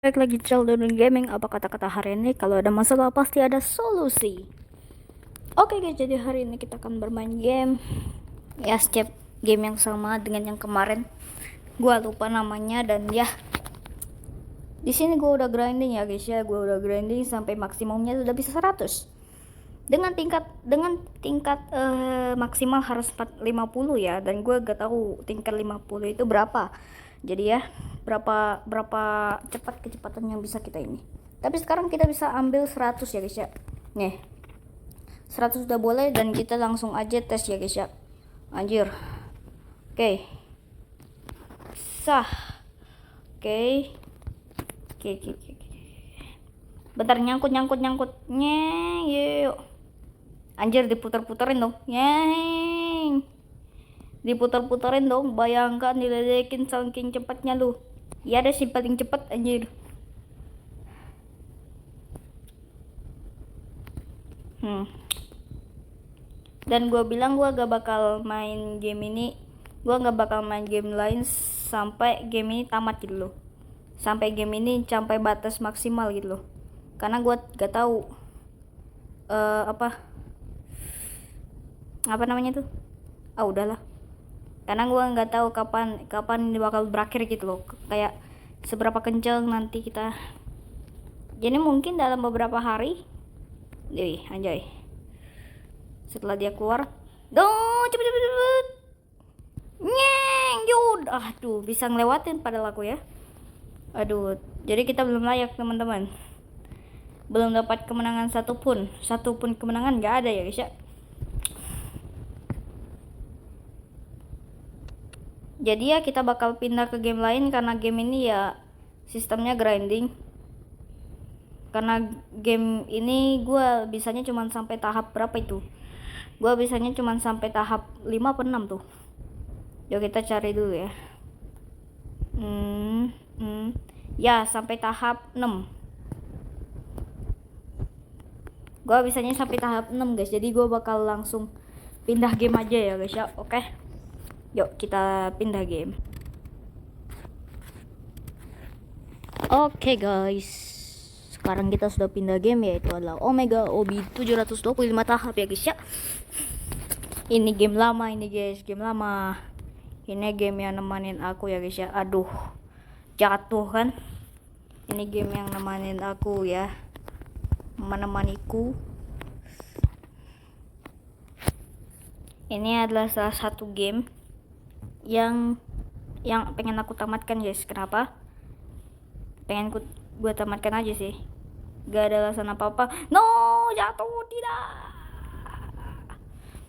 Baik lagi Children Gaming. Apa kata-kata hari ini? Kalau ada masalah pasti ada solusi. Oke guys, jadi hari ini kita akan bermain game. Ya, setiap game yang sama dengan yang kemarin. Gua lupa namanya dan ya. Di sini gua udah grinding ya guys ya. Gua udah grinding sampai maksimumnya sudah bisa 100. Dengan tingkat maksimal harus 50 ya, dan gue gak tahu tingkat 50 itu berapa. Jadi ya, berapa cepat kecepatan yang bisa kita ini. Tapi sekarang kita bisa ambil 100 ya guys ya. Nih, 100 udah boleh dan kita langsung aja tes ya guys ya. Anjir. Oke. Sah. Oke. Oke. Bentar, nyangkut. Yuk. Anjir, diputar-puterin dong. Yeng. Diputar-puterin dong. Bayangkan diledekin saking cepatnya lu. Ya ada sih paling cepat anjir. Dan gue bilang gue gak bakal main game ini. Gue gak bakal main game lain sampai game ini tamat gitu loh. Sampai game ini sampai batas maksimal gitu loh. Karena gue gak tahu apa namanya tuh. Udahlah, karena gue nggak tahu kapan ini bakal berakhir gitu loh, kayak seberapa kenceng nanti kita. Jadi mungkin dalam beberapa hari, anjay, setelah dia keluar, cepet nyeng yud, aduh, bisa ngelewatin padahal aku ya. Aduh, jadi kita belum layak teman-teman, belum dapat kemenangan satupun kemenangan nggak ada ya guys ya. Jadi ya kita bakal pindah ke game lain karena game ini ya sistemnya grinding. Karena game ini gue bisanya cuma sampai tahap berapa itu? Gue bisanya cuma sampai tahap 5 atau 6 tuh. Yuk kita cari dulu ya. Ya sampai tahap 6. Gue bisanya sampai tahap 6 guys. Jadi gue bakal langsung pindah game aja ya guys ya. Oke. Yuk kita pindah game. Oke guys, sekarang kita sudah pindah game, yaitu adalah Omega Obi 725 tahap ya guys ya. Ini game lama ini guys, game lama. Ini game yang nemanin aku ya guys ya. Aduh, jatuh kan. Ini game yang nemanin aku ya, menemaniku. Ini adalah salah satu game yang pengen aku tamatkan guys. Kenapa? Pengen gue tamatkan aja sih, gak ada alasan apa-apa. No, jatuh, tidak.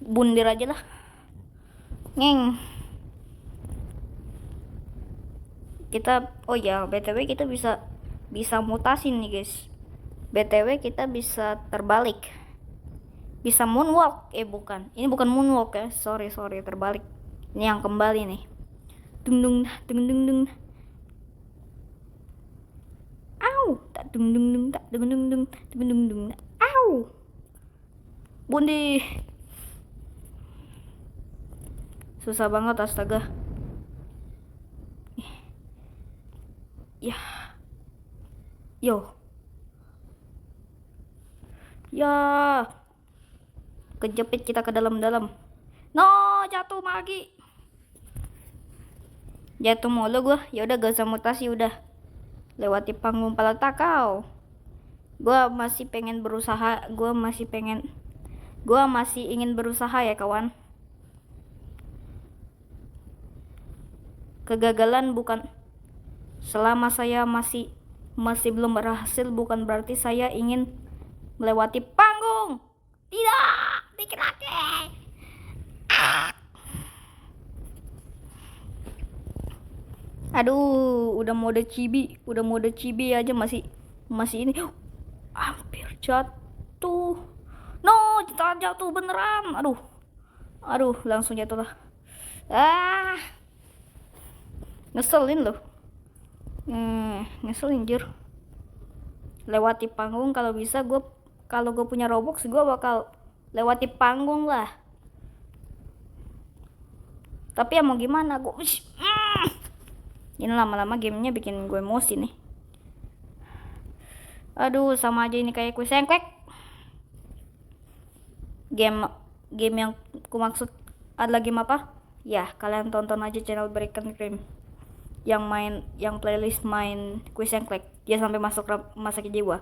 Bundir aja lah. Ngeng. Kita, oh ya, BTW kita bisa mutasi nih guys. BTW kita bisa terbalik. Bisa moonwalk. Bukan. Ini bukan moonwalk ya. Sorry, terbalik. Ini yang kembali nih. Dung dung. Tak dung dung. Au. Bundi. Susah banget, astaga. Ya. Yo. Ya. Kejepit kita ke dalam-dalam. No, jatuh lagi. Jatuh mulu gua. Ya udah, gak usah mutasi, udah. Lewati panggung peletak kau. Gua masih pengen berusaha, gua masih ingin berusaha ya kawan. Kegagalan bukan, selama saya masih belum berhasil, bukan berarti saya ingin melewati panggung. Tidak, dikit lagi. Aduh, udah mode cibi aja masih ini. Hampir jatuh. No, jatuh beneran. Aduh, langsung jatuh lah. Ngeselin loh. Ngeselin jir. Lewati panggung kalau bisa. Kalau gue punya Robux, gue bakal lewati panggung lah. Tapi ya mau gimana, ini lama-lama gamenya bikin gue emosi nih. Aduh, sama aja ini kayak kuis engklek. Game game yang ku maksud adalah game apa? Ya, kalian tonton aja channel Breaking Cream yang playlist main kuis engklek. Dia sampai masuk rumah sakit jiwa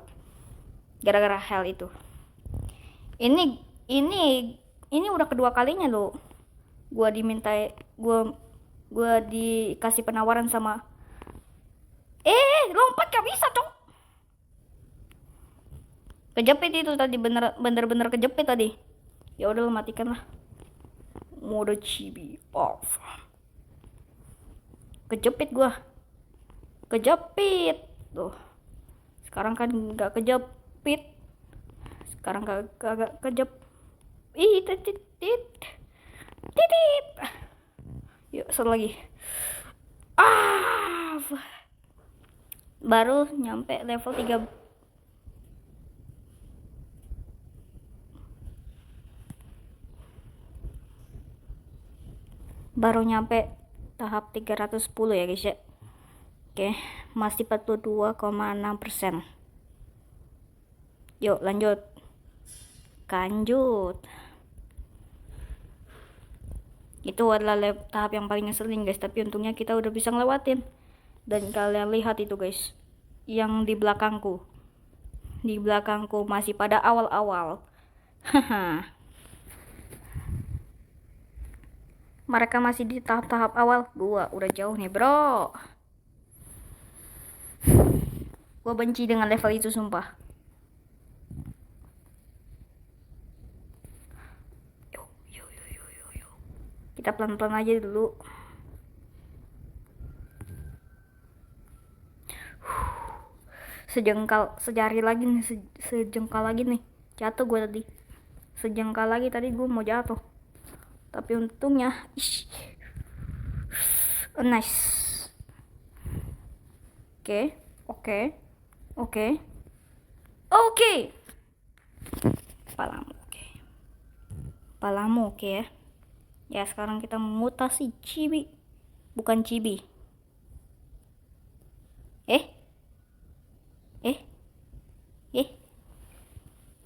gara-gara hal itu. Ini ini udah kedua kalinya loh. Gua dikasih penawaran sama lompat gak bisa, Cok. Kejepit itu tadi, bener-bener kejepit tadi. Ya udah, lo matikan lah. Mode chibi off. Kejepit gua. Kejepit. Tuh. Sekarang kan nggak kejepit. Sekarang kagak kejep. Titit. Yuk, satu lagi. Baru nyampe level 3. Baru nyampe tahap 310 ya guys ya. Oke, masih 42,6%. Yuk lanjut. Itu adalah tahap yang paling ngeselin guys, tapi untungnya kita udah bisa ngelewatin. Dan kalian lihat itu guys, yang di belakangku masih pada awal-awal. Haha. Mereka masih di tahap-tahap awal. Gua udah jauh nih bro. Gua benci dengan level itu sumpah. Yuk. Kita pelan-pelan aja dulu. Sejari lagi nih, sejengkal lagi nih. Jatuh gue tadi. Sejengkal lagi tadi gue mau jatuh. Tapi untungnya, nice. Oke. Palamu oke ya. Ya sekarang kita mutasi chibi, bukan chibi.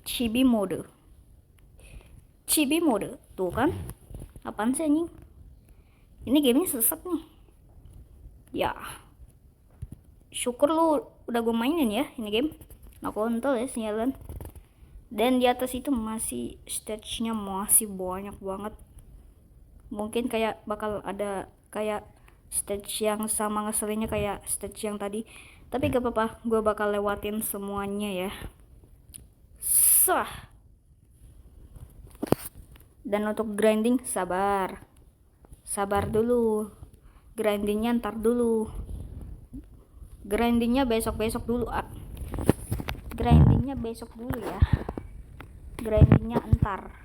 Chibi mode tuh kan. Apaan sih anjing? Ini gamenya sesat nih. Ya. Syukur lu udah gue mainin ya ini game. Nah kontol ya sinyalan. Dan di atas itu masih stage-nya masih banyak banget. Mungkin kayak bakal ada kayak stage yang sama ngeselinnya kayak stage yang tadi. Tapi gak apa-apa, gue bakal lewatin semuanya ya. Sah. Dan untuk grinding sabar dulu. Grindingnya ntar dulu. Grindingnya besok dulu. Grindingnya besok dulu ya. Grindingnya ntar.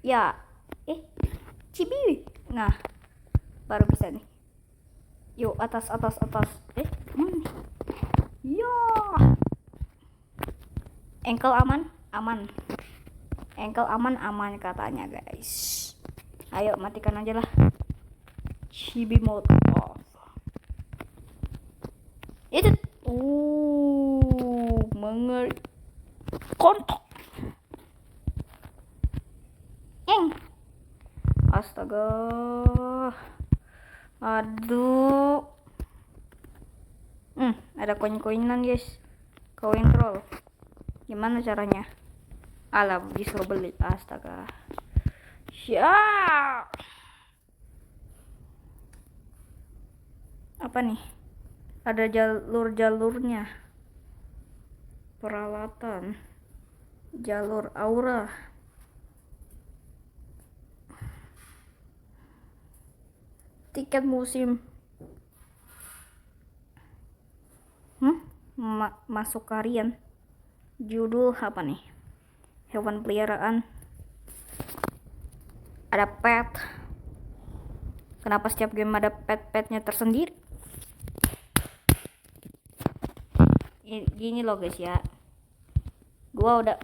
Ya. Cibi. Nah, baru bisa nih. Yuk atas. Ya. Ankle aman. Ankle aman katanya guys. Ayo matikan aja lah. Chibi mode off. Itu mengeri. Kontok. Astaga. Aduh. Ada koin-koinan guys. Koin troll. Gimana caranya? Alah, disuruh beli. Astaga. Siap. Apa nih? Ada jalur-jalurnya. Peralatan. Jalur aura. Tiket musim. Masuk harian. Judul apa nih? Hewan peliharaan. Ada pet. Kenapa setiap game ada pet-petnya tersendiri? Gini loh guys ya. Gua udah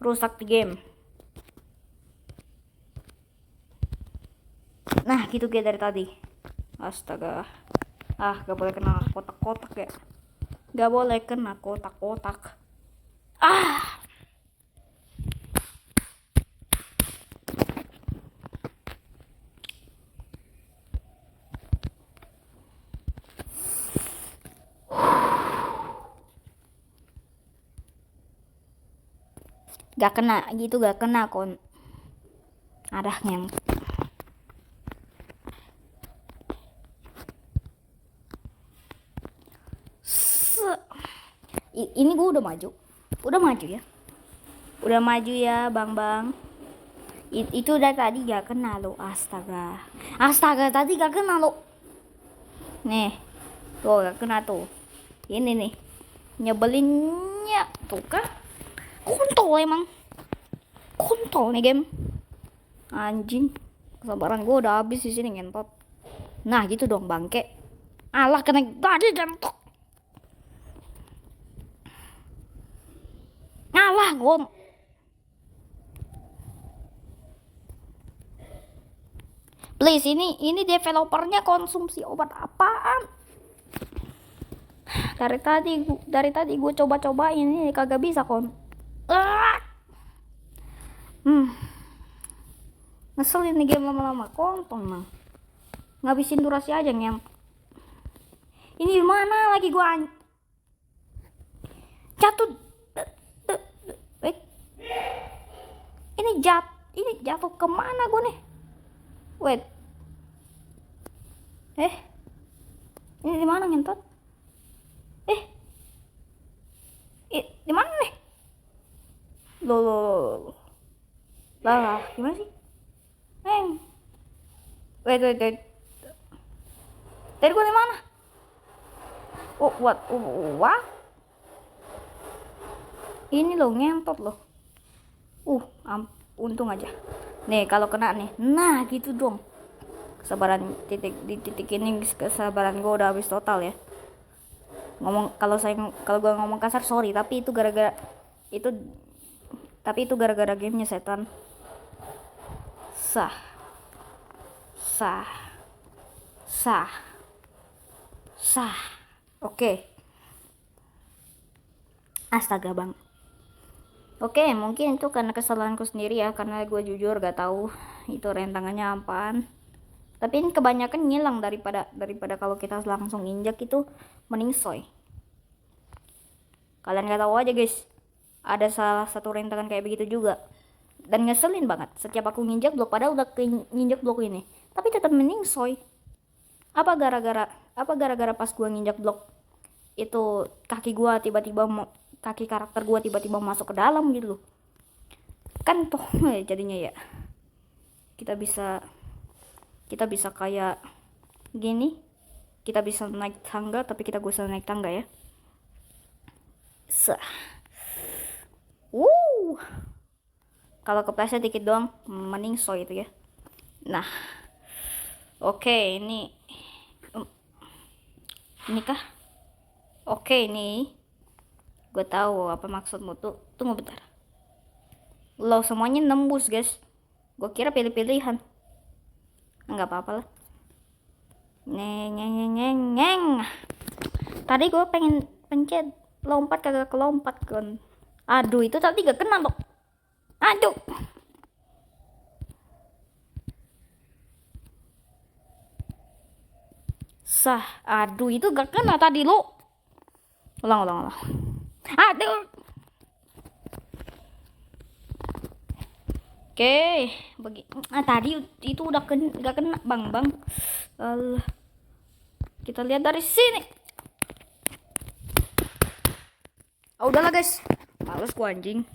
rusak di game. Nah gitu kayak dari tadi. Astaga. Gak boleh kena kotak-kotak ya. Gak boleh kena kotak-kotak. Gak kena gitu, gak kena kon. Ada yang ini gue udah maju ya, udah maju ya bang. Itu udah tadi gak kena lo. Astaga tadi gak kena lo. Nih tuh gak kena tuh. Ini nih nyebelinnya tuh kan. Kontol nih game anjing. Kesabaran gue udah habis di sini ngentot. Nah gitu dong bangke. Alah kena tadi jantok. Alah gue. Please ini developernya konsumsi obat apaan? Dari tadi gue coba-cobain ini kagak bisa kon. Ngeselin nih game lama-lama kontol mah. Ngabisin durasi aja ngem. Ini mana lagi gue jatuh. Ini jatuh kemana gue nih? Wait. Ini di mana ngentot? Di mana nih? Loh. Lah, gimana sih? Wait. Tadi gue di mana? What? Ini lo ngentot lo. Untung aja. Nih kalau kena nih. Nah gitu dong. Kesabaran di titik ini kesabaran gue udah habis total ya. Kalau gue ngomong kasar sorry, tapi itu gara-gara gamenya setan. Sah. Oke. Astaga bang. Oke, mungkin itu karena kesalahanku sendiri ya, karena gue jujur gak tahu itu rentangannya apaan. Tapi ini kebanyakan ngilang daripada kalau kita langsung injak itu mending soy. Kalian gak tahu aja guys, ada salah satu rentangan kayak begitu juga. Dan ngeselin banget, setiap aku nginjak blok, padahal udah nginjak blok ini, tapi tetap mending soy. Apa gara-gara pas gua nginjak blok itu kaki karakter gua tiba-tiba masuk ke dalam gitu loh. Kan toh jadinya ya kita bisa kayak gini, kita bisa naik tangga tapi kita gak usah naik tangga ya. Kalau kepleset dikit doang mending soy itu ya. Nah oke, ini kah? Oke, ini gue tahu apa maksudmu tuh. Tunggu bentar. Lo semuanya nembus guys. Gue kira pilih-pilihan. Enggak apa-apa lah. Neng. Tadi gue pengen pencet lompat kagak kelompat kan. Aduh itu tadi gak kena loh. Aduh. Aduh itu gak kena tadi lo. Ulang. Aduh. Oke, tadi itu udah gak kena bang. Kita lihat dari sini. Udahlah guys, males gua anjing.